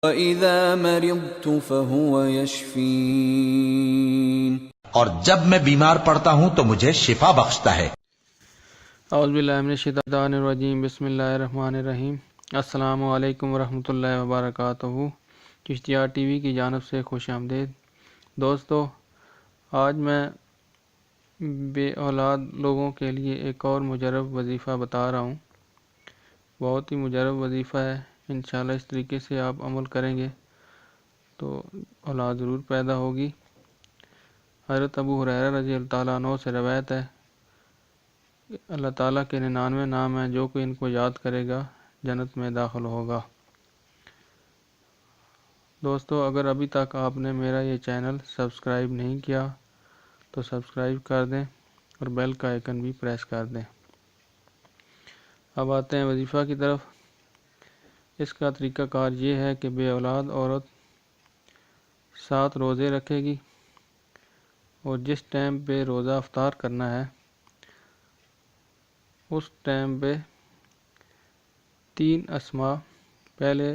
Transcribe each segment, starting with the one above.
وَإِذَا مَرِضْتُ فَهُوَ يَشْفِينِ، اور جب میں بیمار پڑتا ہوں تو مجھے شفا بخشتا ہے۔ اعوذ باللہ من الشیطان الرجیم، بسم اللہ الرحمن الرحیم۔ السلام علیکم ورحمۃ اللہ وبرکاتہ۔ چشتیہ ٹی وی کی جانب سے خوش آمدید۔ دوستو، آج میں بے اولاد لوگوں کے لیے ایک اور مجرب وظیفہ بتا رہا ہوں۔ بہت ہی مجرب وظیفہ ہے، انشاءاللہ اس طریقے سے آپ عمل کریں گے تو اولاد ضرور پیدا ہوگی۔ حضرت ابو ہریرہ رضی اللہ تعالیٰ عنہ سے روایت ہے، اللہ تعالیٰ کے 99 نام ہیں، جو کوئی ان کو یاد کرے گا جنت میں داخل ہوگا۔ دوستو، اگر ابھی تک آپ نے میرا یہ چینل سبسکرائب نہیں کیا تو سبسکرائب کر دیں اور بیل کا آئیکن بھی پریس کر دیں۔ اب آتے ہیں وظیفہ کی طرف۔ اس کا طریقہ کار یہ ہے کہ بے اولاد عورت 7 روزے رکھے گی، اور جس ٹائم پہ روزہ افطار کرنا ہے اس ٹائم پہ 3 اسماء، پہلے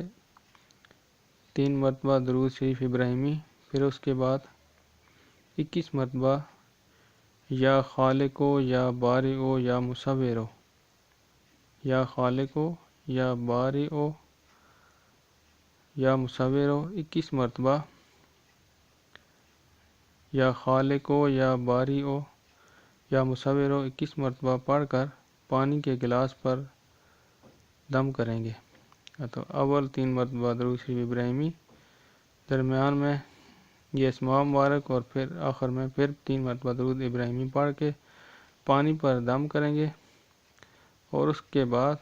3 مرتبہ درود شریف ابراہیمی، پھر اس کے بعد 21 مرتبہ یا خالقو یا بارئو یا مصورو، یا خالقو یا بارئو یا مصورو 21 مرتبہ، یا خالقو یا بارئو یا مصورو 21 مرتبہ پڑھ کر پانی کے گلاس پر دم کریں گے۔ تو اول 3 مرتبہ درود شریف ابراہیمی، درمیان میں یہ اسماء مبارک، اور پھر آخر میں پھر 3 مرتبہ درود ابراہیمی پڑھ کے پانی پر دم کریں گے، اور اس کے بعد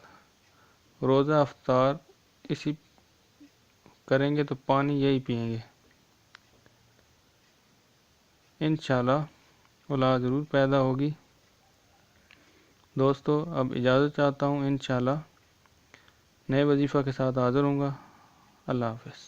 روزہ افطار اسی کریں گے تو پانی یہی پئیں گے۔ انشاءاللہ اولاد ضرور پیدا ہوگی۔ دوستو، اب اجازت چاہتا ہوں، انشاءاللہ نئے وظیفہ کے ساتھ حاضر ہوں گا۔ اللہ حافظ۔